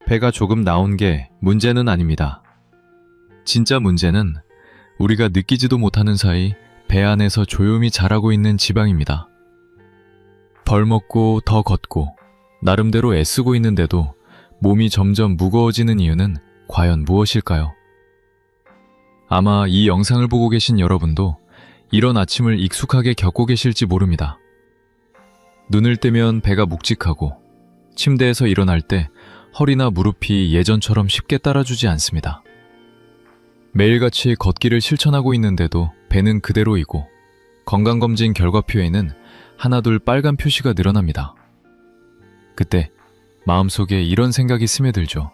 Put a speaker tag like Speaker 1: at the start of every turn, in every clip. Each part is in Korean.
Speaker 1: 배가 조금 나온 게 문제는 아닙니다. 진짜 문제는 우리가 느끼지도 못하는 사이 배 안에서 조용히 자라고 있는 지방입니다. 벌먹고 더 걷고 나름대로 애쓰고 있는데도 몸이 점점 무거워지는 이유는 과연 무엇일까요? 아마 이 영상을 보고 계신 여러분도 이런 아침을 익숙하게 겪고 계실지 모릅니다. 눈을 뜨면 배가 묵직하고 침대에서 일어날 때 허리나 무릎이 예전처럼 쉽게 따라주지 않습니다. 매일같이 걷기를 실천하고 있는데도 배는 그대로이고 건강검진 결과표에는 하나둘 빨간 표시가 늘어납니다. 그때 마음속에 이런 생각이 스며들죠.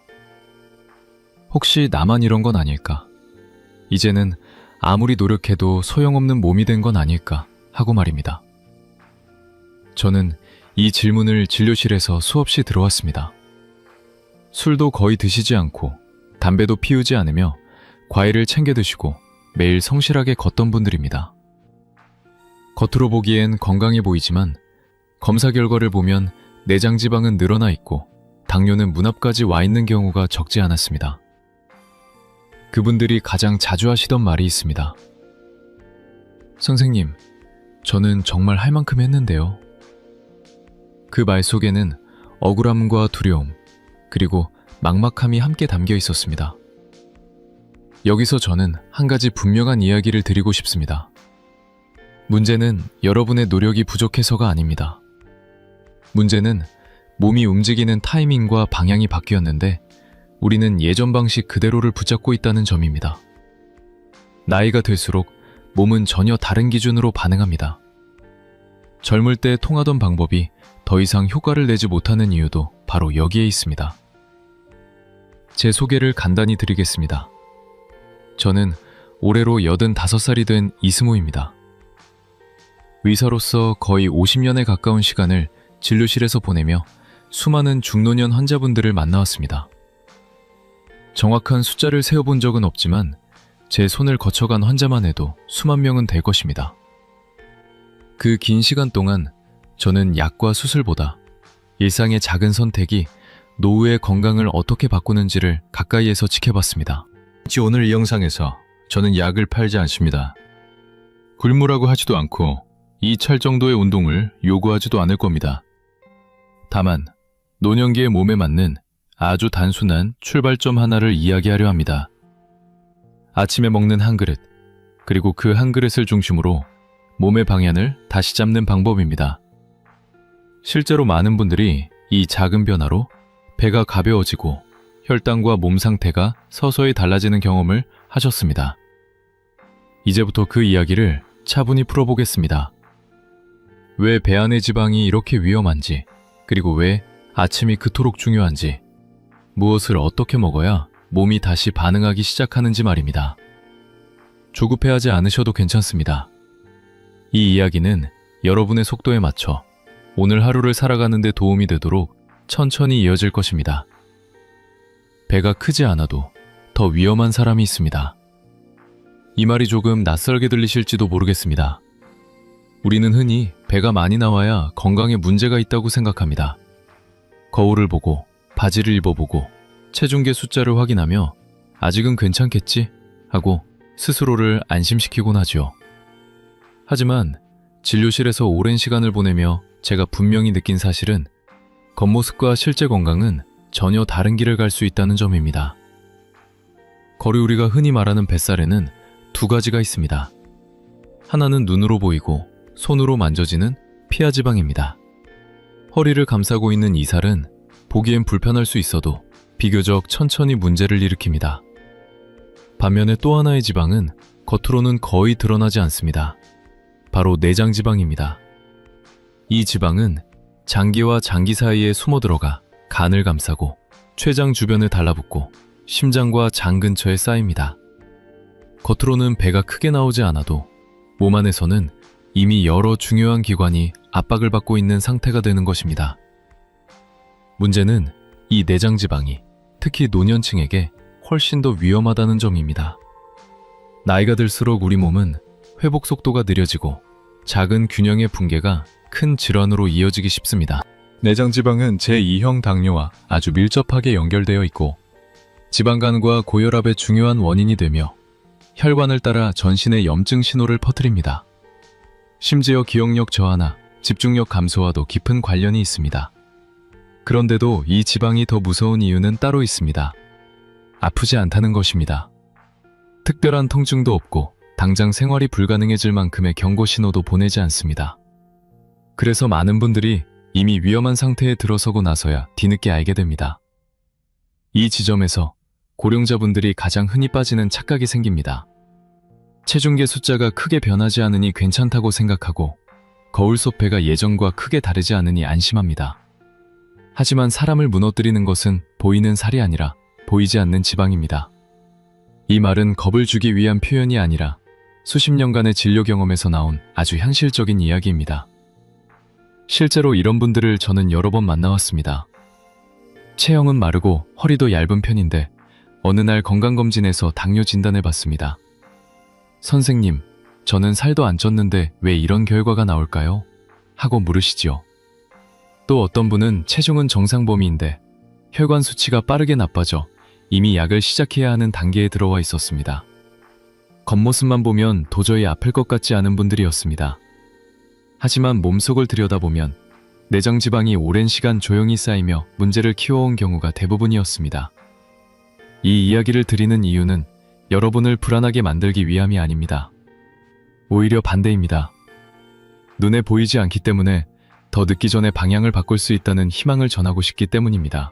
Speaker 1: 혹시 나만 이런 건 아닐까? 이제는 아무리 노력해도 소용없는 몸이 된 건 아닐까 하고 말입니다. 저는 이 질문을 진료실에서 수없이 들어왔습니다. 술도 거의 드시지 않고 담배도 피우지 않으며 과일을 챙겨 드시고 매일 성실하게 걷던 분들입니다. 겉으로 보기엔 건강해 보이지만 검사 결과를 보면 내장 지방은 늘어나 있고 당뇨는 문 앞까지 와 있는 경우가 적지 않았습니다. 그분들이 가장 자주 하시던 말이 있습니다. 선생님, 저는 정말 할 만큼 했는데요. 그 말 속에는 억울함과 두려움, 그리고 막막함이 함께 담겨 있었습니다. 여기서 저는 한 가지 분명한 이야기를 드리고 싶습니다. 문제는 여러분의 노력이 부족해서가 아닙니다. 문제는 몸이 움직이는 타이밍과 방향이 바뀌었는데 우리는 예전 방식 그대로를 붙잡고 있다는 점입니다. 나이가 들수록 몸은 전혀 다른 기준으로 반응합니다. 젊을 때 통하던 방법이 더 이상 효과를 내지 못하는 이유도 바로 여기에 있습니다. 제 소개를 간단히 드리겠습니다. 저는 올해로 85살이 된 이승우입니다. 의사로서 거의 50년에 가까운 시간을 진료실에서 보내며 수많은 중노년 환자분들을 만나왔습니다. 정확한 숫자를 세어본 적은 없지만 제 손을 거쳐간 환자만 해도 수만 명은 될 것입니다. 그 긴 시간 동안 저는 약과 수술보다 일상의 작은 선택이 노후의 건강을 어떻게 바꾸는지를 가까이에서 지켜봤습니다. 오늘 이 영상에서 저는 약을 팔지 않습니다. 굶으라고 하지도 않고 이 찰 정도의 운동을 요구하지도 않을 겁니다. 다만 노년기의 몸에 맞는 아주 단순한 출발점 하나를 이야기하려 합니다. 아침에 먹는 한 그릇, 그리고 그 한 그릇을 중심으로 몸의 방향을 다시 잡는 방법입니다. 실제로 많은 분들이 이 작은 변화로 배가 가벼워지고 혈당과 몸 상태가 서서히 달라지는 경험을 하셨습니다. 이제부터 그 이야기를 차분히 풀어보겠습니다. 왜 배 안의 지방이 이렇게 위험한지, 그리고 왜 아침이 그토록 중요한지, 무엇을 어떻게 먹어야 몸이 다시 반응하기 시작하는지 말입니다. 조급해하지 않으셔도 괜찮습니다. 이 이야기는 여러분의 속도에 맞춰 오늘 하루를 살아가는 데 도움이 되도록 천천히 이어질 것입니다. 배가 크지 않아도 더 위험한 사람이 있습니다. 이 말이 조금 낯설게 들리실지도 모르겠습니다. 우리는 흔히 배가 많이 나와야 건강에 문제가 있다고 생각합니다. 거울을 보고 바지를 입어보고 체중계 숫자를 확인하며 아직은 괜찮겠지? 하고 스스로를 안심시키곤 하죠. 하지만 진료실에서 오랜 시간을 보내며 제가 분명히 느낀 사실은 겉모습과 실제 건강은 전혀 다른 길을 갈 수 있다는 점입니다. 거리 우리가 흔히 말하는 뱃살에는 두 가지가 있습니다. 하나는 눈으로 보이고 손으로 만져지는 피하 지방입니다. 허리를 감싸고 있는 이 살은 보기엔 불편할 수 있어도 비교적 천천히 문제를 일으킵니다. 반면에 또 하나의 지방은 겉으로는 거의 드러나지 않습니다. 바로 내장 지방입니다. 이 지방은 장기와 장기 사이에 숨어 들어가 간을 감싸고 췌장 주변을 달라붙고 심장과 장 근처에 쌓입니다. 겉으로는 배가 크게 나오지 않아도 몸 안에서는 이미 여러 중요한 기관이 압박을 받고 있는 상태가 되는 것입니다. 문제는 이 내장 지방이 특히 노년층에게 훨씬 더 위험하다는 점입니다. 나이가 들수록 우리 몸은 회복 속도가 느려지고 작은 균형의 붕괴가 큰 질환으로 이어지기 쉽습니다. 내장지방은 제2형 당뇨와 아주 밀접하게 연결되어 있고 지방간과 고혈압의 중요한 원인이 되며 혈관을 따라 전신에 염증 신호를 퍼뜨립니다. 심지어 기억력 저하나 집중력 감소와도 깊은 관련이 있습니다. 그런데도 이 지방이 더 무서운 이유는 따로 있습니다. 아프지 않다는 것입니다. 특별한 통증도 없고 당장 생활이 불가능해질 만큼의 경고 신호도 보내지 않습니다. 그래서 많은 분들이 이미 위험한 상태에 들어서고 나서야 뒤늦게 알게 됩니다. 이 지점에서 고령자분들이 가장 흔히 빠지는 착각이 생깁니다. 체중계 숫자가 크게 변하지 않으니 괜찮다고 생각하고 거울 속 배가 예전과 크게 다르지 않으니 안심합니다. 하지만 사람을 무너뜨리는 것은 보이는 살이 아니라 보이지 않는 지방입니다. 이 말은 겁을 주기 위한 표현이 아니라 수십 년간의 진료 경험에서 나온 아주 현실적인 이야기입니다. 실제로 이런 분들을 저는 여러 번 만나왔습니다. 체형은 마르고 허리도 얇은 편인데 어느 날 건강검진에서 당뇨 진단을 받습니다. 선생님, 저는 살도 안 쪘는데 왜 이런 결과가 나올까요? 하고 물으시지요. 또 어떤 분은 체중은 정상 범위인데 혈관 수치가 빠르게 나빠져 이미 약을 시작해야 하는 단계에 들어와 있었습니다. 겉모습만 보면 도저히 아플 것 같지 않은 분들이었습니다. 하지만 몸속을 들여다보면 내장지방이 오랜 시간 조용히 쌓이며 문제를 키워온 경우가 대부분이었습니다. 이 이야기를 드리는 이유는 여러분을 불안하게 만들기 위함이 아닙니다. 오히려 반대입니다. 눈에 보이지 않기 때문에 더 늦기 전에 방향을 바꿀 수 있다는 희망을 전하고 싶기 때문입니다.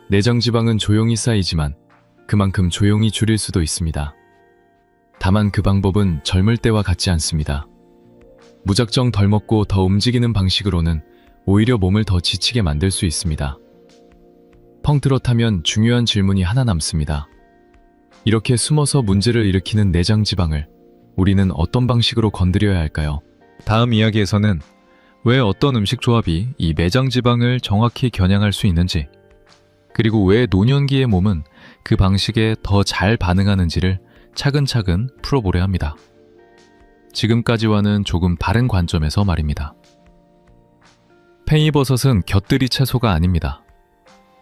Speaker 1: 내장지방은 조용히 쌓이지만 그만큼 조용히 줄일 수도 있습니다. 다만 그 방법은 젊을 때와 같지 않습니다. 무작정 덜 먹고 더 움직이는 방식으로는 오히려 몸을 더 지치게 만들 수 있습니다. 펑트롯하면 중요한 질문이 하나 남습니다. 이렇게 숨어서 문제를 일으키는 내장지방을 우리는 어떤 방식으로 건드려야 할까요? 다음 이야기에서는 왜 어떤 음식 조합이 이 내장지방을 정확히 겨냥할 수 있는지, 그리고 왜 노년기의 몸은 그 방식에 더 잘 반응하는지를 차근차근 풀어보려 합니다. 지금까지와는 조금 다른 관점에서 말입니다. 팽이버섯은 곁들이 채소가 아닙니다.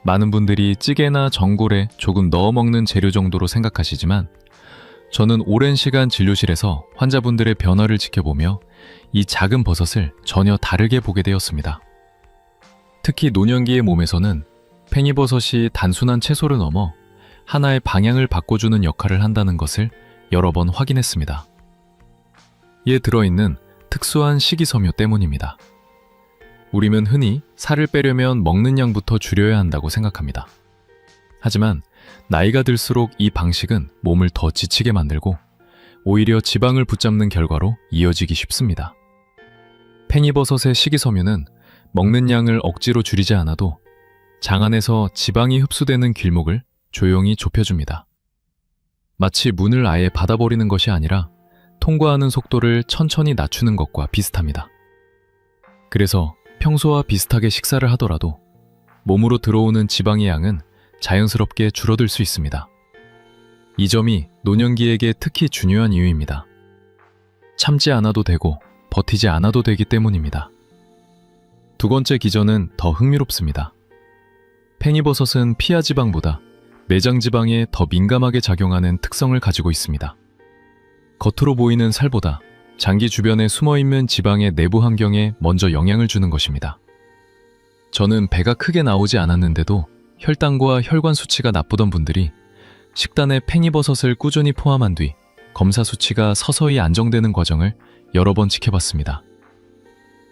Speaker 1: 많은 분들이 찌개나 전골에 조금 넣어 먹는 재료 정도로 생각하시지만 저는 오랜 시간 진료실에서 환자분들의 변화를 지켜보며 이 작은 버섯을 전혀 다르게 보게 되었습니다. 특히 노년기의 몸에서는 팽이버섯이 단순한 채소를 넘어 하나의 방향을 바꿔주는 역할을 한다는 것을 여러 번 확인했습니다. 이에 들어있는 특수한 식이섬유 때문입니다. 우리는 흔히 살을 빼려면 먹는 양부터 줄여야 한다고 생각합니다. 하지만 나이가 들수록 이 방식은 몸을 더 지치게 만들고 오히려 지방을 붙잡는 결과로 이어지기 쉽습니다. 팽이버섯의 식이섬유는 먹는 양을 억지로 줄이지 않아도 장 안에서 지방이 흡수되는 길목을 조용히 좁혀줍니다. 마치 문을 아예 닫아버리는 것이 아니라 통과하는 속도를 천천히 낮추는 것과 비슷합니다. 그래서 평소와 비슷하게 식사를 하더라도 몸으로 들어오는 지방의 양은 자연스럽게 줄어들 수 있습니다. 이 점이 노년기에게 특히 중요한 이유입니다. 참지 않아도 되고 버티지 않아도 되기 때문입니다. 두 번째 기전은 더 흥미롭습니다. 팽이버섯은 피하지방보다 내장지방에 더 민감하게 작용하는 특성을 가지고 있습니다. 겉으로 보이는 살보다 장기 주변에 숨어있는 지방의 내부 환경에 먼저 영향을 주는 것입니다. 저는 배가 크게 나오지 않았는데도 혈당과 혈관 수치가 나쁘던 분들이 식단에 팽이버섯을 꾸준히 포함한 뒤 검사 수치가 서서히 안정되는 과정을 여러 번 지켜봤습니다.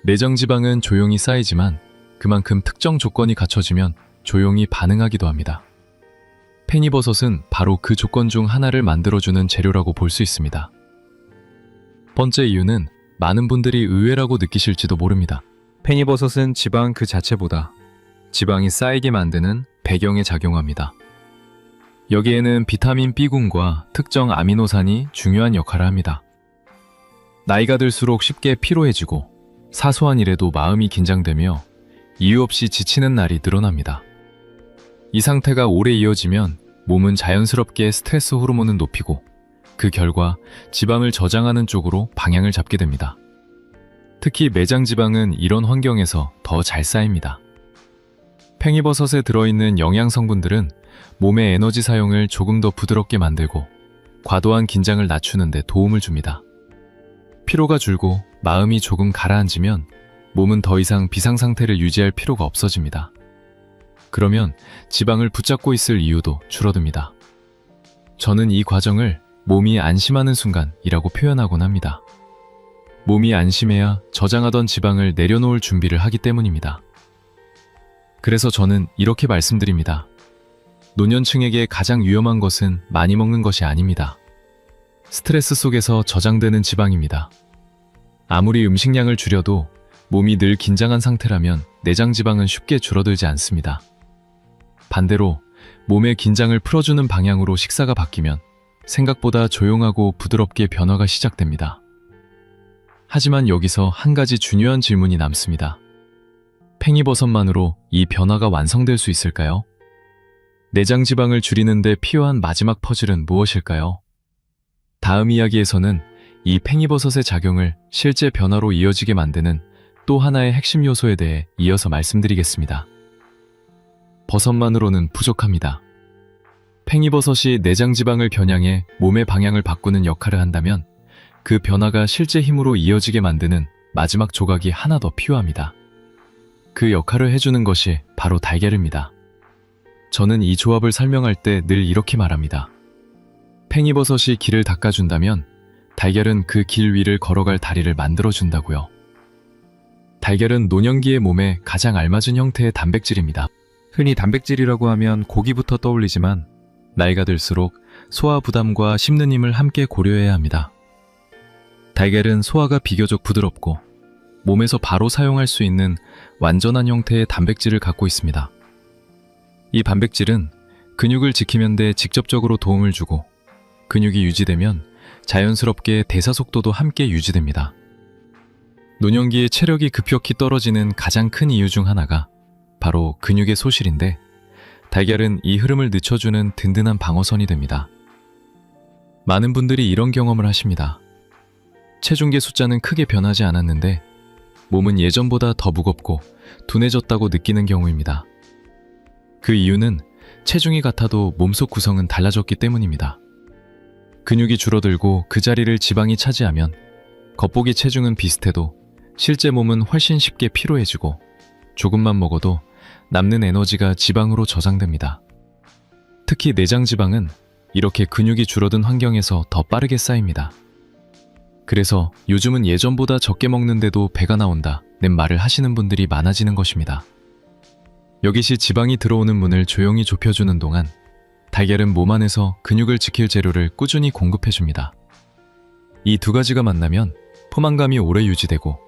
Speaker 1: 내장지방은 조용히 쌓이지만 그만큼 특정 조건이 갖춰지면 조용히 반응하기도 합니다. 팽이버섯은 바로 그 조건 중 하나를 만들어주는 재료라고 볼 수 있습니다. 번째 이유는 많은 분들이 의외라고 느끼실지도 모릅니다. 팽이버섯은 지방 그 자체보다 지방이 쌓이게 만드는 배경에 작용합니다. 여기에는 비타민 B군과 특정 아미노산이 중요한 역할을 합니다. 나이가 들수록 쉽게 피로해지고 사소한 일에도 마음이 긴장되며 이유 없이 지치는 날이 늘어납니다. 이 상태가 오래 이어지면 몸은 자연스럽게 스트레스 호르몬을 높이고 그 결과 지방을 저장하는 쪽으로 방향을 잡게 됩니다. 특히 내장 지방은 이런 환경에서 더 잘 쌓입니다. 팽이버섯에 들어있는 영양 성분들은 몸의 에너지 사용을 조금 더 부드럽게 만들고 과도한 긴장을 낮추는 데 도움을 줍니다. 피로가 줄고 마음이 조금 가라앉으면 몸은 더 이상 비상 상태를 유지할 필요가 없어집니다. 그러면 지방을 붙잡고 있을 이유도 줄어듭니다. 저는 이 과정을 몸이 안심하는 순간이라고 표현하곤 합니다. 몸이 안심해야 저장하던 지방을 내려놓을 준비를 하기 때문입니다. 그래서 저는 이렇게 말씀드립니다. 노년층에게 가장 위험한 것은 많이 먹는 것이 아닙니다. 스트레스 속에서 저장되는 지방입니다. 아무리 음식량을 줄여도 몸이 늘 긴장한 상태라면 내장 지방은 쉽게 줄어들지 않습니다. 반대로 몸의 긴장을 풀어주는 방향으로 식사가 바뀌면 생각보다 조용하고 부드럽게 변화가 시작됩니다. 하지만 여기서 한 가지 중요한 질문이 남습니다. 팽이버섯만으로 이 변화가 완성될 수 있을까요? 내장 지방을 줄이는 데 필요한 마지막 퍼즐은 무엇일까요? 다음 이야기에서는 이 팽이버섯의 작용을 실제 변화로 이어지게 만드는 또 하나의 핵심 요소에 대해 이어서 말씀드리겠습니다. 버섯만으로는 부족합니다. 팽이버섯이 내장 지방을 겨냥해 몸의 방향을 바꾸는 역할을 한다면 그 변화가 실제 힘으로 이어지게 만드는 마지막 조각이 하나 더 필요합니다. 그 역할을 해주는 것이 바로 달걀입니다. 저는 이 조합을 설명할 때 늘 이렇게 말합니다. 팽이버섯이 길을 닦아준다면 달걀은 그 길 위를 걸어갈 다리를 만들어준다고요. 달걀은 노년기의 몸에 가장 알맞은 형태의 단백질입니다. 흔히 단백질이라고 하면 고기부터 떠올리지만 나이가 들수록 소화 부담과 씹는 힘을 함께 고려해야 합니다. 달걀은 소화가 비교적 부드럽고 몸에서 바로 사용할 수 있는 완전한 형태의 단백질을 갖고 있습니다. 이 단백질은 근육을 지키는 데 직접적으로 도움을 주고 근육이 유지되면 자연스럽게 대사 속도도 함께 유지됩니다. 노년기에 체력이 급격히 떨어지는 가장 큰 이유 중 하나가 바로 근육의 소실인데 달걀은 이 흐름을 늦춰주는 든든한 방어선이 됩니다. 많은 분들이 이런 경험을 하십니다. 체중계 숫자는 크게 변하지 않았는데 몸은 예전보다 더 무겁고 둔해졌다고 느끼는 경우입니다. 그 이유는 체중이 같아도 몸속 구성은 달라졌기 때문입니다. 근육이 줄어들고 그 자리를 지방이 차지하면 겉보기 체중은 비슷해도 실제 몸은 훨씬 쉽게 피로해지고 조금만 먹어도 남는 에너지가 지방으로 저장됩니다. 특히 내장 지방은 이렇게 근육이 줄어든 환경에서 더 빠르게 쌓입니다. 그래서 요즘은 예전보다 적게 먹는데도 배가 나온다 는 말을 하시는 분들이 많아지는 것입니다. 여기시 지방이 들어오는 문을 조용히 좁혀주는 동안 달걀은 몸 안에서 근육을 지킬 재료를 꾸준히 공급해줍니다. 이 두 가지가 만나면 포만감이 오래 유지되고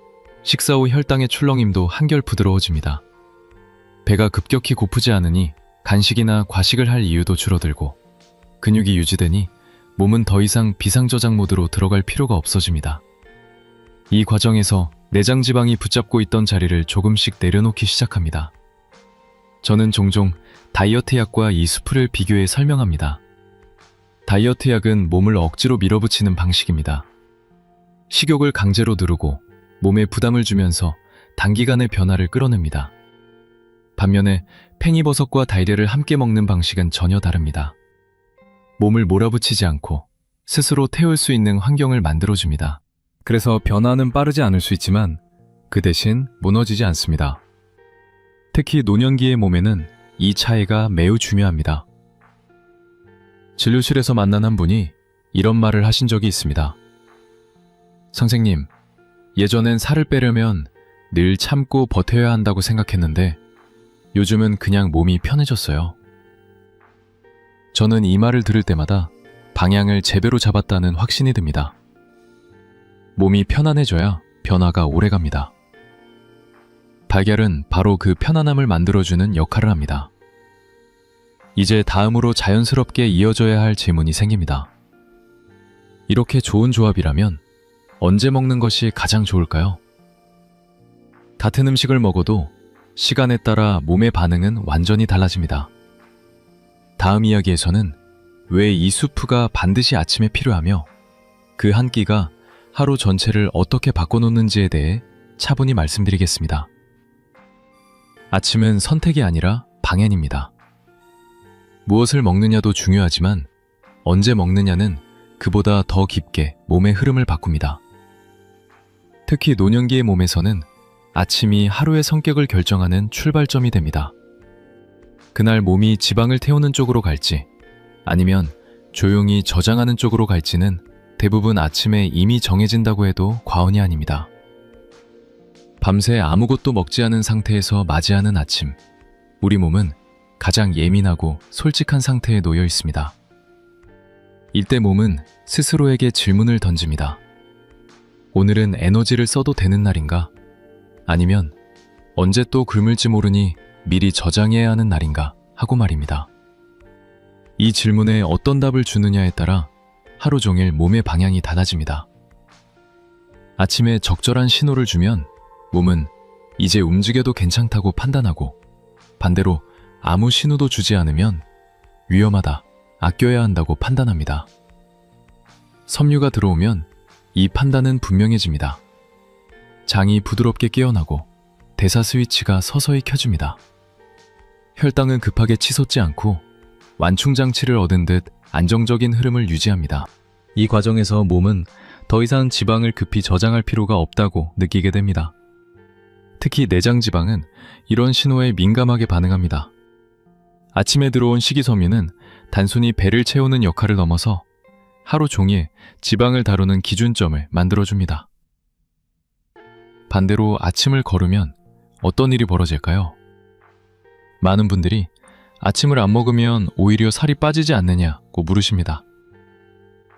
Speaker 1: 식사 후 혈당의 출렁임도 한결 부드러워집니다. 배가 급격히 고프지 않으니 간식이나 과식을 할 이유도 줄어들고 근육이 유지되니 몸은 더 이상 비상저장 모드로 들어갈 필요가 없어집니다. 이 과정에서 내장 지방이 붙잡고 있던 자리를 조금씩 내려놓기 시작합니다. 저는 종종 다이어트 약과 이 수프를 비교해 설명합니다. 다이어트 약은 몸을 억지로 밀어붙이는 방식입니다. 식욕을 강제로 누르고 몸에 부담을 주면서 단기간의 변화를 끌어냅니다. 반면에 팽이버섯과 달걀을 함께 먹는 방식은 전혀 다릅니다. 몸을 몰아붙이지 않고 스스로 태울 수 있는 환경을 만들어줍니다. 그래서 변화는 빠르지 않을 수 있지만 그 대신 무너지지 않습니다. 특히 노년기의 몸에는 이 차이가 매우 중요합니다. 진료실에서 만난 한 분이 이런 말을 하신 적이 있습니다. 선생님, 예전엔 살을 빼려면 늘 참고 버텨야 한다고 생각했는데 요즘은 그냥 몸이 편해졌어요. 저는 이 말을 들을 때마다 방향을 제대로 잡았다는 확신이 듭니다. 몸이 편안해져야 변화가 오래갑니다. 달걀은 바로 그 편안함을 만들어주는 역할을 합니다. 이제 다음으로 자연스럽게 이어져야 할 질문이 생깁니다. 이렇게 좋은 조합이라면 언제 먹는 것이 가장 좋을까요? 같은 음식을 먹어도 시간에 따라 몸의 반응은 완전히 달라집니다. 다음 이야기에서는 왜 이 수프가 반드시 아침에 필요하며 그 한 끼가 하루 전체를 어떻게 바꿔놓는지에 대해 차분히 말씀드리겠습니다. 아침은 선택이 아니라 방향입니다. 무엇을 먹느냐도 중요하지만 언제 먹느냐는 그보다 더 깊게 몸의 흐름을 바꿉니다. 특히 노년기의 몸에서는 아침이 하루의 성격을 결정하는 출발점이 됩니다. 그날 몸이 지방을 태우는 쪽으로 갈지 아니면 조용히 저장하는 쪽으로 갈지는 대부분 아침에 이미 정해진다고 해도 과언이 아닙니다. 밤새 아무것도 먹지 않은 상태에서 맞이하는 아침, 우리 몸은 가장 예민하고 솔직한 상태에 놓여 있습니다. 이때 몸은 스스로에게 질문을 던집니다. 오늘은 에너지를 써도 되는 날인가? 아니면 언제 또 굶을지 모르니 미리 저장해야 하는 날인가? 하고 말입니다. 이 질문에 어떤 답을 주느냐에 따라 하루 종일 몸의 방향이 달라집니다. 아침에 적절한 신호를 주면 몸은 이제 움직여도 괜찮다고 판단하고, 반대로 아무 신호도 주지 않으면 위험하다, 아껴야 한다고 판단합니다. 섬유가 들어오면 이 판단은 분명해집니다. 장이 부드럽게 깨어나고 대사 스위치가 서서히 켜집니다. 혈당은 급하게 치솟지 않고 완충장치를 얻은 듯 안정적인 흐름을 유지합니다. 이 과정에서 몸은 더 이상 지방을 급히 저장할 필요가 없다고 느끼게 됩니다. 특히 내장 지방은 이런 신호에 민감하게 반응합니다. 아침에 들어온 식이섬유는 단순히 배를 채우는 역할을 넘어서 하루 종일 지방을 다루는 기준점을 만들어줍니다. 반대로 아침을 거르면 어떤 일이 벌어질까요? 많은 분들이 아침을 안 먹으면 오히려 살이 빠지지 않느냐고 물으십니다.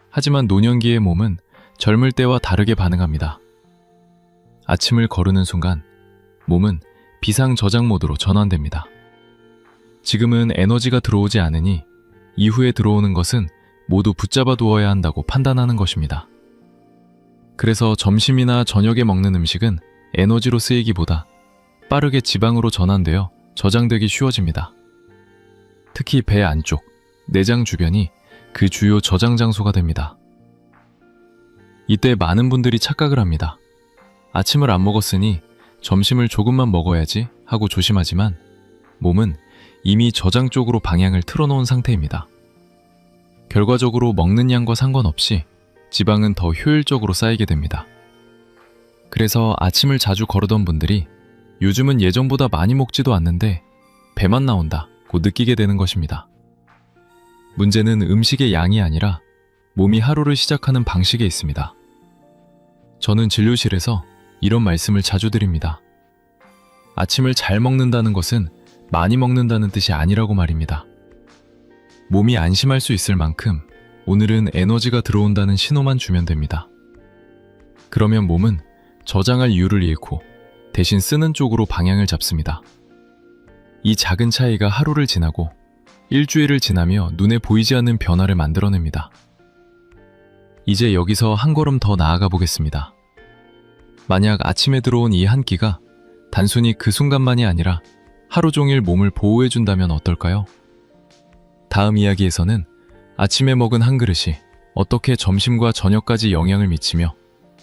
Speaker 1: 하지만 노년기의 몸은 젊을 때와 다르게 반응합니다. 아침을 거르는 순간 몸은 비상저장 모드로 전환됩니다. 지금은 에너지가 들어오지 않으니 이후에 들어오는 것은 모두 붙잡아 두어야 한다고 판단하는 것입니다. 그래서 점심이나 저녁에 먹는 음식은 에너지로 쓰이기보다 빠르게 지방으로 전환되어 저장되기 쉬워집니다. 특히 배 안쪽, 내장 주변이 그 주요 저장 장소가 됩니다. 이때 많은 분들이 착각을 합니다. 아침을 안 먹었으니 점심을 조금만 먹어야지 하고 조심하지만 몸은 이미 저장 쪽으로 방향을 틀어놓은 상태입니다. 결과적으로 먹는 양과 상관없이 지방은 더 효율적으로 쌓이게 됩니다. 그래서 아침을 자주 거르던 분들이 요즘은 예전보다 많이 먹지도 않는데 배만 나온다고 느끼게 되는 것입니다. 문제는 음식의 양이 아니라 몸이 하루를 시작하는 방식에 있습니다. 저는 진료실에서 이런 말씀을 자주 드립니다. 아침을 잘 먹는다는 것은 많이 먹는다는 뜻이 아니라고 말입니다. 몸이 안심할 수 있을 만큼 오늘은 에너지가 들어온다는 신호만 주면 됩니다. 그러면 몸은 저장할 이유를 잃고 대신 쓰는 쪽으로 방향을 잡습니다. 이 작은 차이가 하루를 지나고 일주일을 지나며 눈에 보이지 않는 변화를 만들어냅니다. 이제 여기서 한 걸음 더 나아가 보겠습니다. 만약 아침에 들어온 이 한 끼가 단순히 그 순간만이 아니라 하루 종일 몸을 보호해준다면 어떨까요? 다음 이야기에서는 아침에 먹은 한 그릇이 어떻게 점심과 저녁까지 영향을 미치며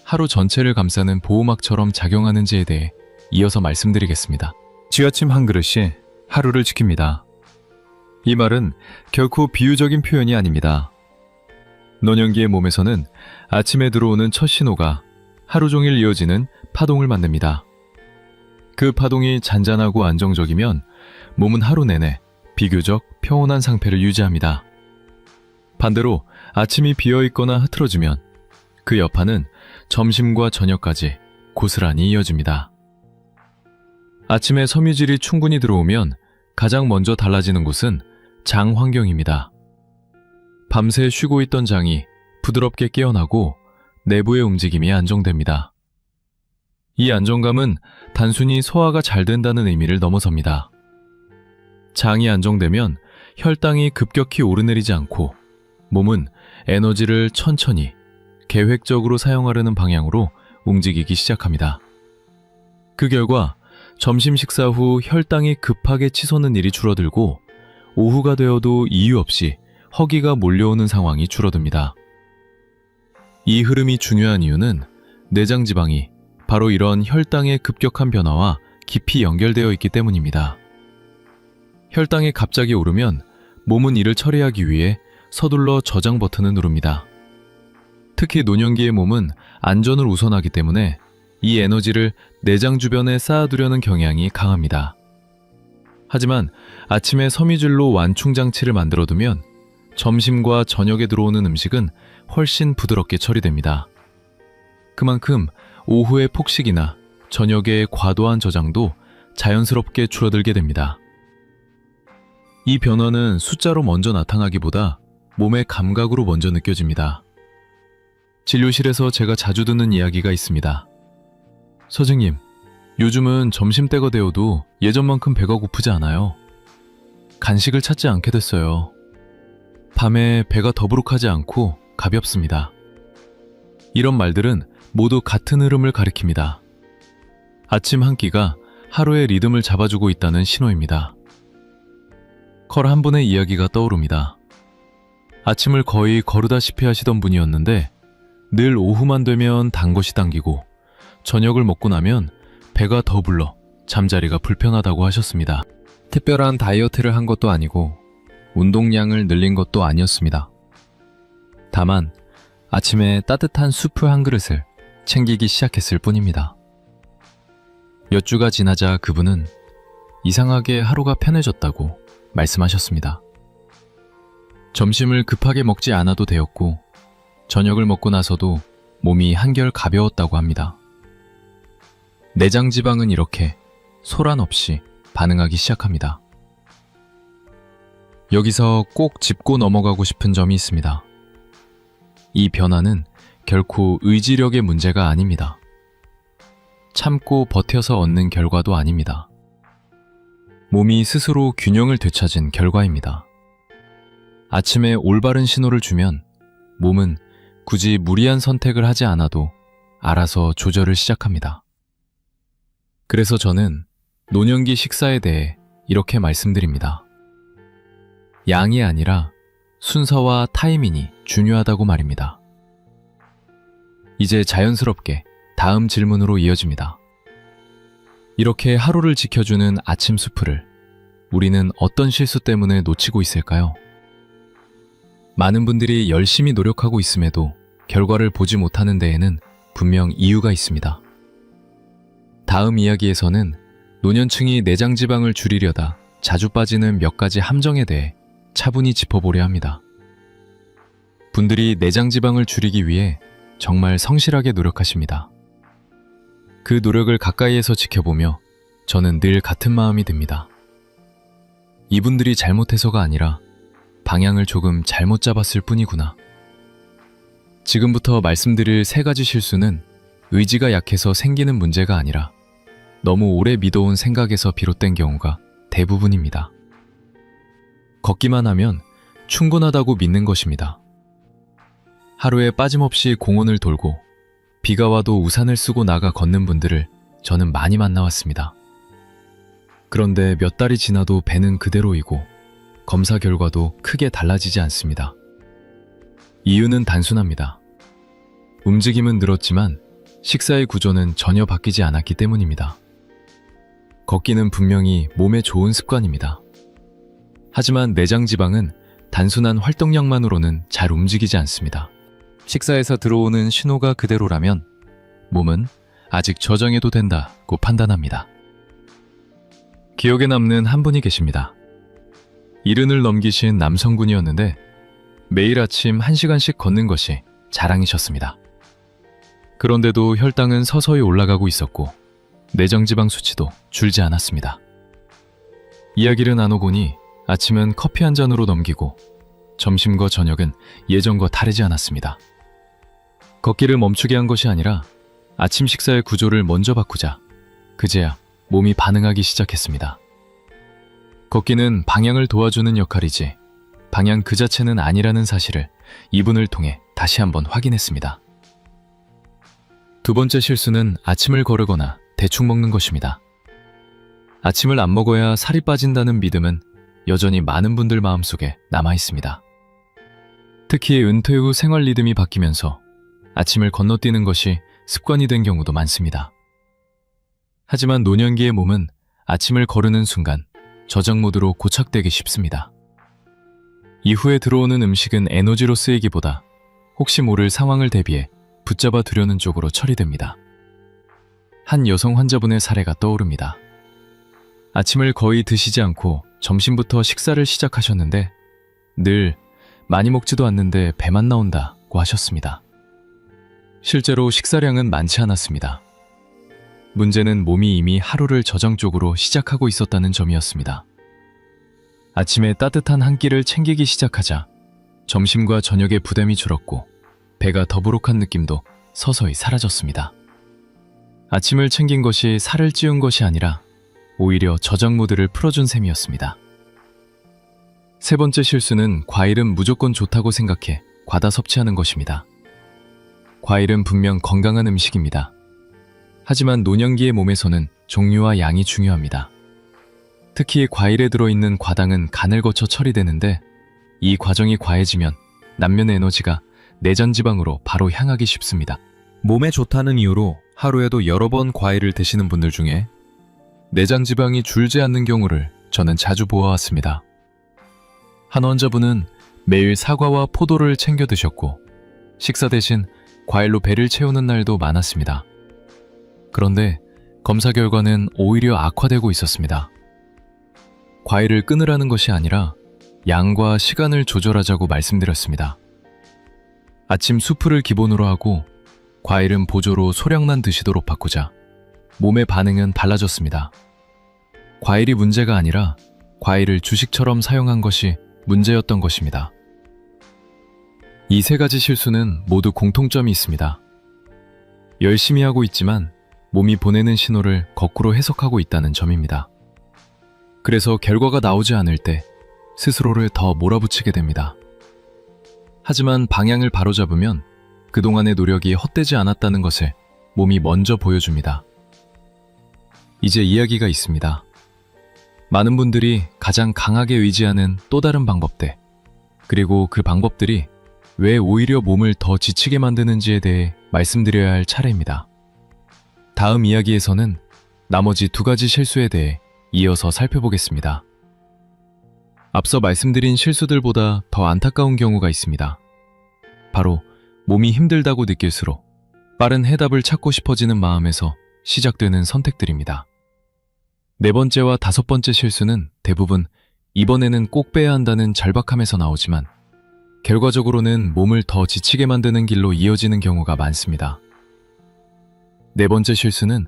Speaker 1: 하루 전체를 감싸는 보호막처럼 작용하는지에 대해 이어서 말씀드리겠습니다. 쥐아침 한 그릇이 하루를 지킵니다. 이 말은 결코 비유적인 표현이 아닙니다. 노년기의 몸에서는 아침에 들어오는 첫 신호가 하루 종일 이어지는 파동을 만듭니다. 그 파동이 잔잔하고 안정적이면 몸은 하루 내내 비교적 평온한 상태를 유지합니다. 반대로 아침이 비어있거나 흐트러지면 그 여파는 점심과 저녁까지 고스란히 이어집니다. 아침에 섬유질이 충분히 들어오면 가장 먼저 달라지는 곳은 장 환경입니다. 밤새 쉬고 있던 장이 부드럽게 깨어나고 내부의 움직임이 안정됩니다. 이 안정감은 단순히 소화가 잘 된다는 의미를 넘어섭니다. 장이 안정되면 혈당이 급격히 오르내리지 않고 몸은 에너지를 천천히 계획적으로 사용하려는 방향으로 움직이기 시작합니다. 그 결과 점심 식사 후 혈당이 급하게 치솟는 일이 줄어들고 오후가 되어도 이유 없이 허기가 몰려오는 상황이 줄어듭니다. 이 흐름이 중요한 이유는 내장 지방이 바로 이런 혈당의 급격한 변화와 깊이 연결되어 있기 때문입니다. 혈당이 갑자기 오르면 몸은 이를 처리하기 위해 서둘러 저장 버튼을 누릅니다. 특히 노년기의 몸은 안전을 우선하기 때문에 이 에너지를 내장 주변에 쌓아두려는 경향이 강합니다. 하지만 아침에 섬유질로 완충 장치를 만들어두면 점심과 저녁에 들어오는 음식은 훨씬 부드럽게 처리됩니다. 그만큼 오후의 폭식이나 저녁의 과도한 저장도 자연스럽게 줄어들게 됩니다. 이 변화는 숫자로 먼저 나타나기보다 몸의 감각으로 먼저 느껴집니다. 진료실에서 제가 자주 듣는 이야기가 있습니다. 선생님, 요즘은 점심때가 되어도 예전만큼 배가 고프지 않아요. 간식을 찾지 않게 됐어요. 밤에 배가 더부룩하지 않고 가볍습니다. 이런 말들은 모두 같은 흐름을 가리킵니다. 아침 한 끼가 하루의 리듬을 잡아주고 있다는 신호입니다. 컬 한 분의 이야기가 떠오릅니다. 아침을 거의 거르다시피 하시던 분이었는데 늘 오후만 되면 단 것이 당기고 저녁을 먹고 나면 배가 더 불러 잠자리가 불편하다고 하셨습니다. 특별한 다이어트를 한 것도 아니고 운동량을 늘린 것도 아니었습니다. 다만 아침에 따뜻한 수프 한 그릇을 챙기기 시작했을 뿐입니다. 몇 주가 지나자 그분은 이상하게 하루가 편해졌다고 말씀하셨습니다. 점심을 급하게 먹지 않아도 되었고 저녁을 먹고 나서도 몸이 한결 가벼웠다고 합니다. 내장 지방은 이렇게 소란 없이 반응하기 시작합니다. 여기서 꼭 짚고 넘어가고 싶은 점이 있습니다. 이 변화는 결코 의지력의 문제가 아닙니다. 참고 버텨서 얻는 결과도 아닙니다. 몸이 스스로 균형을 되찾은 결과입니다. 아침에 올바른 신호를 주면 몸은 굳이 무리한 선택을 하지 않아도 알아서 조절을 시작합니다. 그래서 저는 노년기 식사에 대해 이렇게 말씀드립니다. 양이 아니라 순서와 타이밍이 중요하다고 말입니다. 이제 자연스럽게 다음 질문으로 이어집니다. 이렇게 하루를 지켜주는 아침 수프를 우리는 어떤 실수 때문에 놓치고 있을까요? 많은 분들이 열심히 노력하고 있음에도 결과를 보지 못하는 데에는 분명 이유가 있습니다. 다음 이야기에서는 노년층이 내장 지방을 줄이려다 자주 빠지는 몇 가지 함정에 대해 차분히 짚어보려 합니다. 분들이 내장 지방을 줄이기 위해 정말 성실하게 노력하십니다. 그 노력을 가까이에서 지켜보며 저는 늘 같은 마음이 듭니다. 이분들이 잘못해서가 아니라 방향을 조금 잘못 잡았을 뿐이구나. 지금부터 말씀드릴 3가지 실수는 의지가 약해서 생기는 문제가 아니라 너무 오래 믿어온 생각에서 비롯된 경우가 대부분입니다. 걷기만 하면 충분하다고 믿는 것입니다. 하루에 빠짐없이 공원을 돌고 비가 와도 우산을 쓰고 나가 걷는 분들을 저는 많이 만나왔습니다. 그런데 몇 달이 지나도 배는 그대로이고 검사 결과도 크게 달라지지 않습니다. 이유는 단순합니다. 움직임은 늘었지만 식사의 구조는 전혀 바뀌지 않았기 때문입니다. 걷기는 분명히 몸에 좋은 습관입니다. 하지만 내장 지방은 단순한 활동량만으로는 잘 움직이지 않습니다. 식사에서 들어오는 신호가 그대로라면 몸은 아직 저장해도 된다고 판단합니다. 기억에 남는 한 분이 계십니다. 70을 넘기신 남성분이었는데 매일 아침 1시간씩 걷는 것이 자랑이셨습니다. 그런데도 혈당은 서서히 올라가고 있었고 내장지방 수치도 줄지 않았습니다. 이야기를 나눠보니 아침은 커피 한 잔으로 넘기고 점심과 저녁은 예전과 다르지 않았습니다. 걷기를 멈추게 한 것이 아니라 아침 식사의 구조를 먼저 바꾸자 그제야 몸이 반응하기 시작했습니다. 걷기는 방향을 도와주는 역할이지 방향 그 자체는 아니라는 사실을 이분을 통해 다시 한번 확인했습니다. 2번째 실수는 아침을 거르거나 대충 먹는 것입니다. 아침을 안 먹어야 살이 빠진다는 믿음은 여전히 많은 분들 마음속에 남아 있습니다. 특히 은퇴 후 생활 리듬이 바뀌면서 아침을 건너뛰는 것이 습관이 된 경우도 많습니다. 하지만 노년기의 몸은 아침을 거르는 순간 저장 모드로 고착되기 쉽습니다. 이후에 들어오는 음식은 에너지로 쓰이기보다 혹시 모를 상황을 대비해 붙잡아 두려는 쪽으로 처리됩니다. 한 여성 환자분의 사례가 떠오릅니다. 아침을 거의 드시지 않고 점심부터 식사를 시작하셨는데 늘 많이 먹지도 않는데 배만 나온다고 하셨습니다. 실제로 식사량은 많지 않았습니다. 문제는 몸이 이미 하루를 저장적으로 시작하고 있었다는 점이었습니다. 아침에 따뜻한 한 끼를 챙기기 시작하자 점심과 저녁의 부담이 줄었고 배가 더부룩한 느낌도 서서히 사라졌습니다. 아침을 챙긴 것이 살을 찌운 것이 아니라 오히려 저장 모드를 풀어준 셈이었습니다. 세 번째 실수는 과일은 무조건 좋다고 생각해 과다 섭취하는 것입니다. 과일은 분명 건강한 음식입니다. 하지만 노년기의 몸에서는 종류와 양이 중요합니다. 특히 과일에 들어있는 과당은 간을 거쳐 처리되는데 이 과정이 과해지면 남면 에너지가 내장 지방으로 바로 향하기 쉽습니다. 몸에 좋다는 이유로 하루에도 여러 번 과일을 드시는 분들 중에 내장 지방이 줄지 않는 경우를 저는 자주 보아왔습니다. 한 환자분은 매일 사과와 포도를 챙겨 드셨고 식사 대신 과일로 배를 채우는 날도 많았습니다. 그런데 검사 결과는 오히려 악화되고 있었습니다. 과일을 끊으라는 것이 아니라 양과 시간을 조절하자고 말씀드렸습니다. 아침 수프를 기본으로 하고 과일은 보조로 소량만 드시도록 바꾸자 몸의 반응은 달라졌습니다. 과일이 문제가 아니라 과일을 주식처럼 사용한 것이 문제였던 것입니다. 이 세 가지 실수는 모두 공통점이 있습니다. 열심히 하고 있지만 몸이 보내는 신호를 거꾸로 해석하고 있다는 점입니다. 그래서 결과가 나오지 않을 때 스스로를 더 몰아붙이게 됩니다. 하지만 방향을 바로잡으면 그동안의 노력이 헛되지 않았다는 것을 몸이 먼저 보여줍니다. 이제 이야기가 있습니다. 많은 분들이 가장 강하게 의지하는 또 다른 방법들, 그리고 그 방법들이 왜 오히려 몸을 더 지치게 만드는지에 대해 말씀드려야 할 차례입니다. 다음 이야기에서는 나머지 두 가지 실수에 대해 이어서 살펴보겠습니다. 앞서 말씀드린 실수들보다 더 안타까운 경우가 있습니다. 바로 몸이 힘들다고 느낄수록 빠른 해답을 찾고 싶어지는 마음에서 시작되는 선택들입니다. 네 번째와 다섯 번째 실수는 대부분 이번에는 꼭 빼야 한다는 절박함에서 나오지만 결과적으로는 몸을 더 지치게 만드는 길로 이어지는 경우가 많습니다. 네 번째 실수는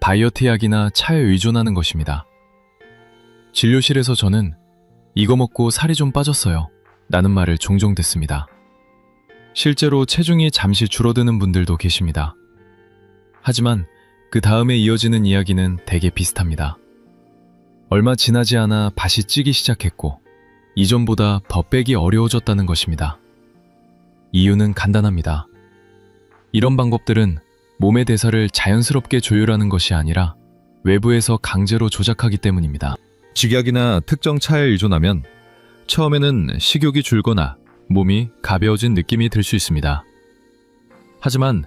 Speaker 1: 다이어트 약이나 차에 의존하는 것입니다. 진료실에서 저는 이거 먹고 살이 좀 빠졌어요 라는 말을 종종 듣습니다. 실제로 체중이 잠시 줄어드는 분들도 계십니다. 하지만 그 다음에 이어지는 이야기는 대개 비슷합니다. 얼마 지나지 않아 밭이 찌기 시작했고 이전보다 더 빼기 어려워졌다는 것입니다. 이유는 간단합니다. 이런 방법들은 몸의 대사를 자연스럽게 조율하는 것이 아니라 외부에서 강제로 조작하기 때문입니다.
Speaker 2: 직약이나 특정 차에 의존하면 처음에는 식욕이 줄거나 몸이 가벼워진 느낌이 들 수 있습니다. 하지만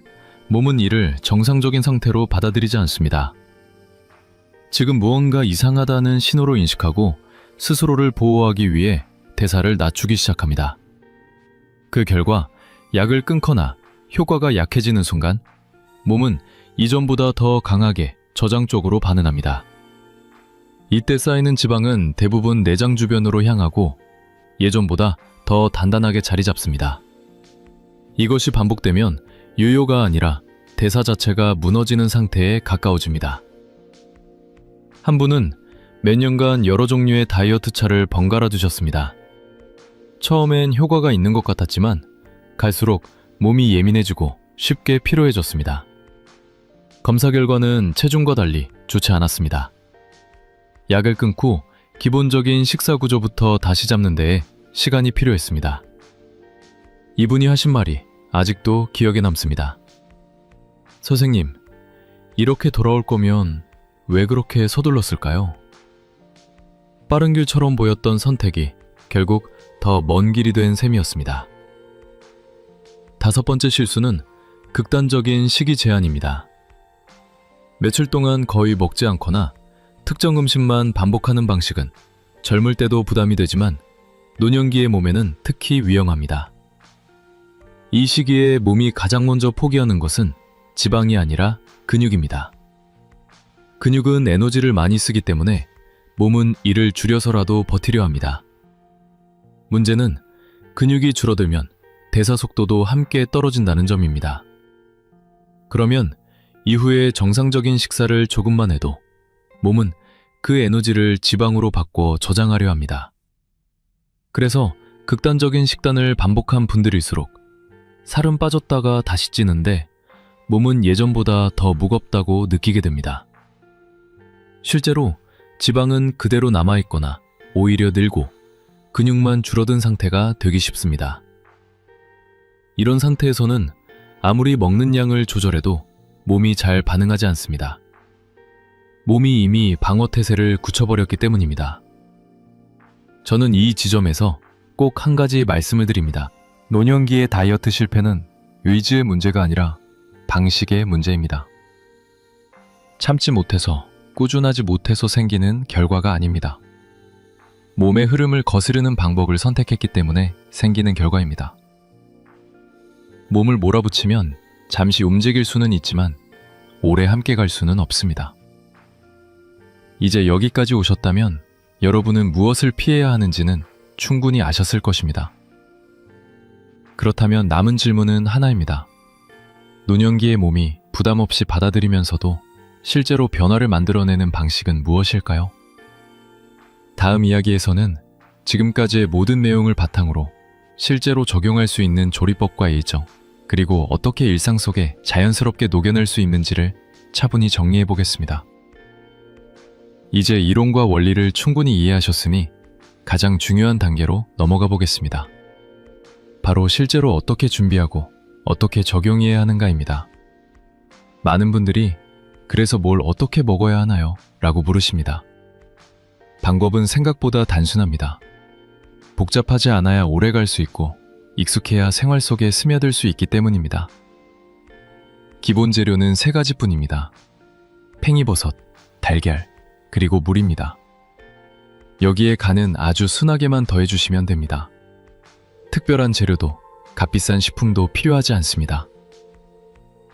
Speaker 2: 몸은 이를 정상적인 상태로 받아들이지 않습니다. 지금 무언가 이상하다는 신호로 인식하고 스스로를 보호하기 위해 대사를 낮추기 시작합니다. 그 결과 약을 끊거나 효과가 약해지는 순간 몸은 이전보다 더 강하게 저장 쪽으로 반응합니다. 이때 쌓이는 지방은 대부분 내장 주변으로 향하고 예전보다 더 단단하게 자리 잡습니다. 이것이 반복되면 요요가 아니라 대사 자체가 무너지는 상태에 가까워집니다. 한 분은 몇 년간 여러 종류의 다이어트 차를 번갈아 두셨습니다. 처음엔 효과가 있는 것 같았지만 갈수록 몸이 예민해지고 쉽게 피로해졌습니다. 검사 결과는 체중과 달리 좋지 않았습니다. 약을 끊고 기본적인 식사 구조부터 다시 잡는 데에 시간이 필요했습니다. 이분이 하신 말이 아직도 기억에 남습니다. 선생님, 이렇게 돌아올 거면 왜 그렇게 서둘렀을까요? 빠른 길처럼 보였던 선택이 결국 더 먼 길이 된 셈이었습니다. 다섯 번째 실수는 극단적인 식이 제한입니다. 며칠 동안 거의 먹지 않거나 특정 음식만 반복하는 방식은 젊을 때도 부담이 되지만 노년기의 몸에는 특히 위험합니다. 이 시기에 몸이 가장 먼저 포기하는 것은 지방이 아니라 근육입니다. 근육은 에너지를 많이 쓰기 때문에 몸은 이를 줄여서라도 버티려 합니다. 문제는 근육이 줄어들면 대사 속도도 함께 떨어진다는 점입니다. 그러면 이후에 정상적인 식사를 조금만 해도 몸은 그 에너지를 지방으로 바꿔 저장하려 합니다. 그래서 극단적인 식단을 반복한 분들일수록 살은 빠졌다가 다시 찌는데 몸은 예전보다 더 무겁다고 느끼게 됩니다. 실제로 지방은 그대로 남아있거나 오히려 늘고 근육만 줄어든 상태가 되기 쉽습니다. 이런 상태에서는 아무리 먹는 양을 조절해도 몸이 잘 반응하지 않습니다. 몸이 이미 방어태세를 굳혀버렸기 때문입니다. 저는 이 지점에서 꼭 한 가지 말씀을 드립니다. 노년기의 다이어트 실패는 의지의 문제가 아니라 방식의 문제입니다. 참지 못해서, 꾸준하지 못해서 생기는 결과가 아닙니다. 몸의 흐름을 거스르는 방법을 선택했기 때문에 생기는 결과입니다. 몸을 몰아붙이면 잠시 움직일 수는 있지만 오래 함께 갈 수는 없습니다. 이제 여기까지 오셨다면 여러분은 무엇을 피해야 하는지는 충분히 아셨을 것입니다. 그렇다면 남은 질문은 하나입니다. 노년기의 몸이 부담 없이 받아들이면서도 실제로 변화를 만들어내는 방식은 무엇일까요? 다음 이야기에서는 지금까지의 모든 내용을 바탕으로 실제로 적용할 수 있는 조리법과 일정, 그리고 어떻게 일상 속에 자연스럽게 녹여낼 수 있는지를 차분히 정리해 보겠습니다. 이제 이론과 원리를 충분히 이해하셨으니 가장 중요한 단계로 넘어가 보겠습니다. 바로 실제로 어떻게 준비하고 어떻게 적용해야 하는가입니다. 많은 분들이 그래서 뭘 어떻게 먹어야 하나요? 라고 물으십니다. 방법은 생각보다 단순합니다. 복잡하지 않아야 오래 갈 수 있고 익숙해야 생활 속에 스며들 수 있기 때문입니다. 기본 재료는 3가지뿐입니다. 팽이버섯, 달걀, 그리고 물입니다. 여기에 간은 아주 순하게만 더해주시면 됩니다. 특별한 재료도 값비싼 식품도 필요하지 않습니다.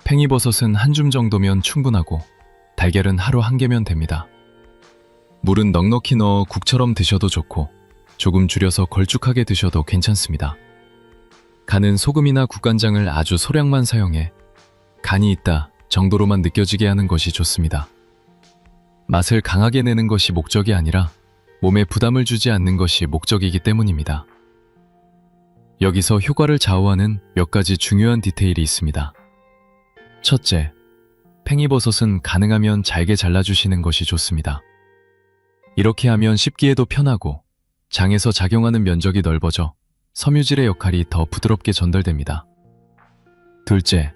Speaker 2: 팽이버섯은 한 줌 정도면 충분하고 달걀은 하루 1개면 됩니다. 물은 넉넉히 넣어 국처럼 드셔도 좋고 조금 줄여서 걸쭉하게 드셔도 괜찮습니다. 간은 소금이나 국간장을 아주 소량만 사용해 간이 있다 정도로만 느껴지게 하는 것이 좋습니다. 맛을 강하게 내는 것이 목적이 아니라 몸에 부담을 주지 않는 것이 목적이기 때문입니다. 여기서 효과를 좌우하는 몇 가지 중요한 디테일이 있습니다. 첫째, 팽이버섯은 가능하면 잘게 잘라주시는 것이 좋습니다. 이렇게 하면 씹기에도 편하고 장에서 작용하는 면적이 넓어져 섬유질의 역할이 더 부드럽게 전달됩니다. 둘째,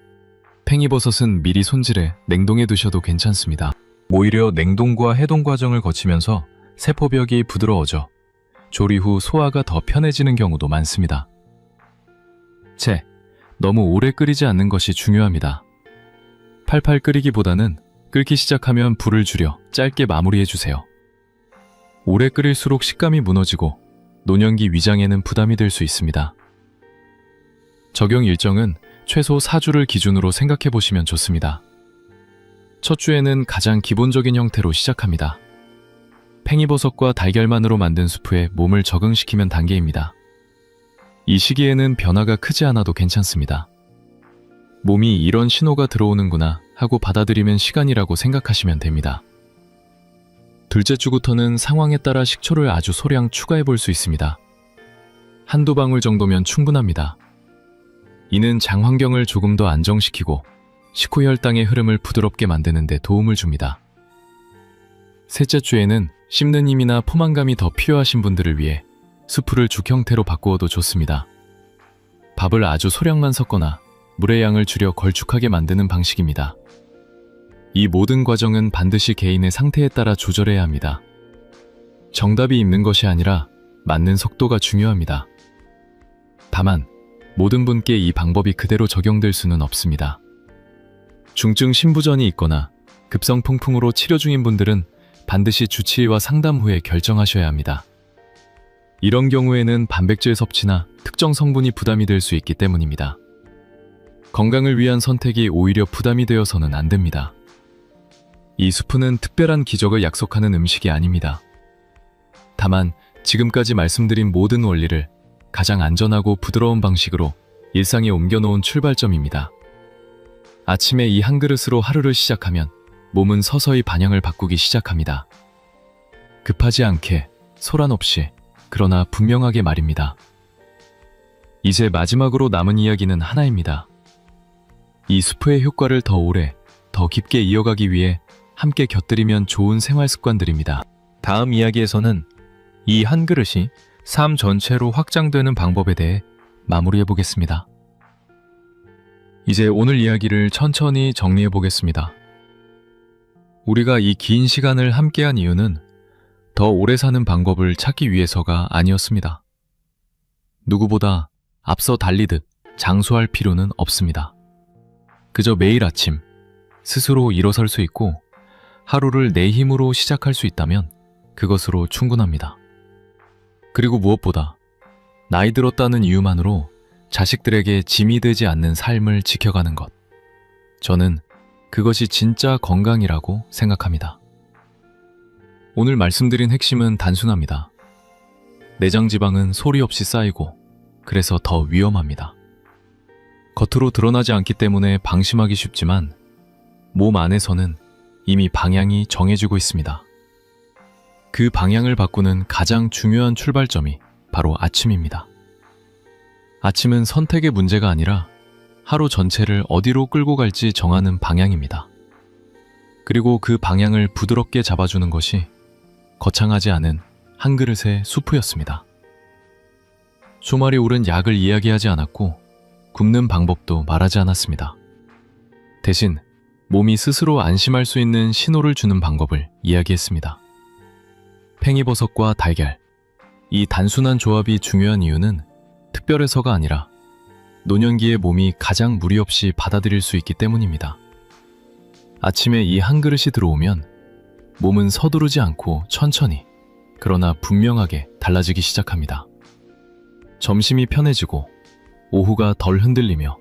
Speaker 2: 팽이버섯은 미리 손질해 냉동해 두셔도 괜찮습니다. 오히려 냉동과 해동 과정을 거치면서 세포벽이 부드러워져 조리 후 소화가 더 편해지는 경우도 많습니다. 째, 너무 오래 끓이지 않는 것이 중요합니다. 팔팔 끓이기보다는 끓기 시작하면 불을 줄여 짧게 마무리해주세요. 오래 끓일수록 식감이 무너지고 노년기 위장에는 부담이 될 수 있습니다. 적용 일정은 최소 4주를 기준으로 생각해 보시면 좋습니다. 첫 주에는 가장 기본적인 형태로 시작합니다. 팽이버섯과 달걀만으로 만든 수프에 몸을 적응시키면 단계입니다. 이 시기에는 변화가 크지 않아도 괜찮습니다. 몸이 이런 신호가 들어오는구나 하고 받아들이면 시간이라고 생각하시면 됩니다. 둘째 주부터는 상황에 따라 식초를 아주 소량 추가해 볼 수 있습니다. 한두 방울 정도면 충분합니다. 이는 장 환경을 조금 더 안정시키고 식후혈당의 흐름을 부드럽게 만드는 데 도움을 줍니다. 셋째 주에는 씹는 힘이나 포만감이 더 필요하신 분들을 위해 수프를 죽 형태로 바꾸어도 좋습니다. 밥을 아주 소량만 섞거나 물의 양을 줄여 걸쭉하게 만드는 방식입니다. 이 모든 과정은 반드시 개인의 상태에 따라 조절해야 합니다. 정답이 있는 것이 아니라 맞는 속도가 중요합니다. 다만 모든 분께 이 방법이 그대로 적용될 수는 없습니다. 중증 신부전이 있거나
Speaker 1: 급성풍풍으로 치료 중인 분들은 반드시 주치의와 상담 후에 결정하셔야 합니다. 이런 경우에는 단백질 섭취나 특정 성분이 부담이 될 수 있기 때문입니다. 건강을 위한 선택이 오히려 부담이 되어서는 안 됩니다. 이 수프는 특별한 기적을 약속하는 음식이 아닙니다. 다만 지금까지 말씀드린 모든 원리를 가장 안전하고 부드러운 방식으로 일상에 옮겨놓은 출발점입니다. 아침에 이 한 그릇으로 하루를 시작하면 몸은 서서히 방향을 바꾸기 시작합니다. 급하지 않게, 소란 없이, 그러나 분명하게 말입니다. 이제 마지막으로 남은 이야기는 하나입니다. 이 수프의 효과를 더 오래, 더 깊게 이어가기 위해 함께 곁들이면 좋은 생활 습관들입니다.
Speaker 2: 다음 이야기에서는 이 한 그릇이 삶 전체로 확장되는 방법에 대해 마무리해 보겠습니다.
Speaker 1: 이제 오늘 이야기를 천천히 정리해 보겠습니다. 우리가 이 긴 시간을 함께한 이유는 더 오래 사는 방법을 찾기 위해서가 아니었습니다. 누구보다 앞서 달리듯 장수할 필요는 없습니다. 그저 매일 아침 스스로 일어설 수 있고 하루를 내 힘으로 시작할 수 있다면 그것으로 충분합니다. 그리고 무엇보다 나이 들었다는 이유만으로 자식들에게 짐이 되지 않는 삶을 지켜가는 것. 저는 그것이 진짜 건강이라고 생각합니다. 오늘 말씀드린 핵심은 단순합니다. 내장 지방은 소리 없이 쌓이고 그래서 더 위험합니다. 겉으로 드러나지 않기 때문에 방심하기 쉽지만 몸 안에서는 이미 방향이 정해지고 있습니다. 그 방향을 바꾸는 가장 중요한 출발점이 바로 아침입니다. 아침은 선택의 문제가 아니라 하루 전체를 어디로 끌고 갈지 정하는 방향입니다. 그리고 그 방향을 부드럽게 잡아주는 것이 거창하지 않은 한 그릇의 수프였습니다. 소말이 오른 약을 이야기하지 않았고 굽는 방법도 말하지 않았습니다. 대신 몸이 스스로 안심할 수 있는 신호를 주는 방법을 이야기했습니다. 팽이버섯과 달걀. 이 단순한 조합이 중요한 이유는 특별해서가 아니라 노년기의 몸이 가장 무리 없이 받아들일 수 있기 때문입니다. 아침에 이 한 그릇이 들어오면 몸은 서두르지 않고 천천히, 그러나 분명하게 달라지기 시작합니다. 점심이 편해지고 오후가 덜 흔들리며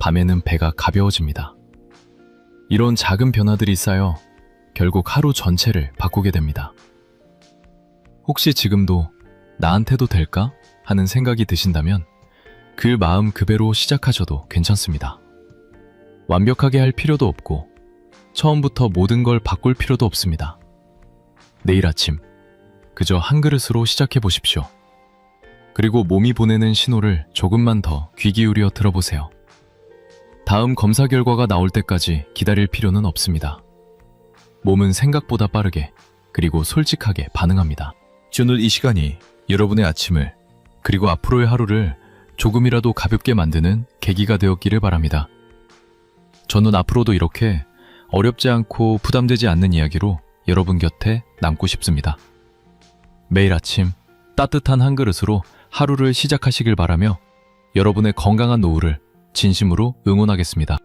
Speaker 1: 밤에는 배가 가벼워집니다. 이런 작은 변화들이 쌓여 결국 하루 전체를 바꾸게 됩니다. 혹시 지금도 나한테도 될까? 하는 생각이 드신다면 그 마음 그대로 시작하셔도 괜찮습니다. 완벽하게 할 필요도 없고 처음부터 모든 걸 바꿀 필요도 없습니다. 내일 아침 그저 한 그릇으로 시작해 보십시오. 그리고 몸이 보내는 신호를 조금만 더 귀 기울여 들어보세요. 다음 검사 결과가 나올 때까지 기다릴 필요는 없습니다. 몸은 생각보다 빠르게 그리고 솔직하게 반응합니다.
Speaker 2: 오늘 이 시간이 여러분의 아침을 그리고 앞으로의 하루를 조금이라도 가볍게 만드는 계기가 되었기를 바랍니다. 저는 앞으로도 이렇게 어렵지 않고 부담되지 않는 이야기로 여러분 곁에 남고 싶습니다. 매일 아침 따뜻한 한 그릇으로 하루를 시작하시길 바라며 여러분의 건강한 노후를 진심으로 응원하겠습니다.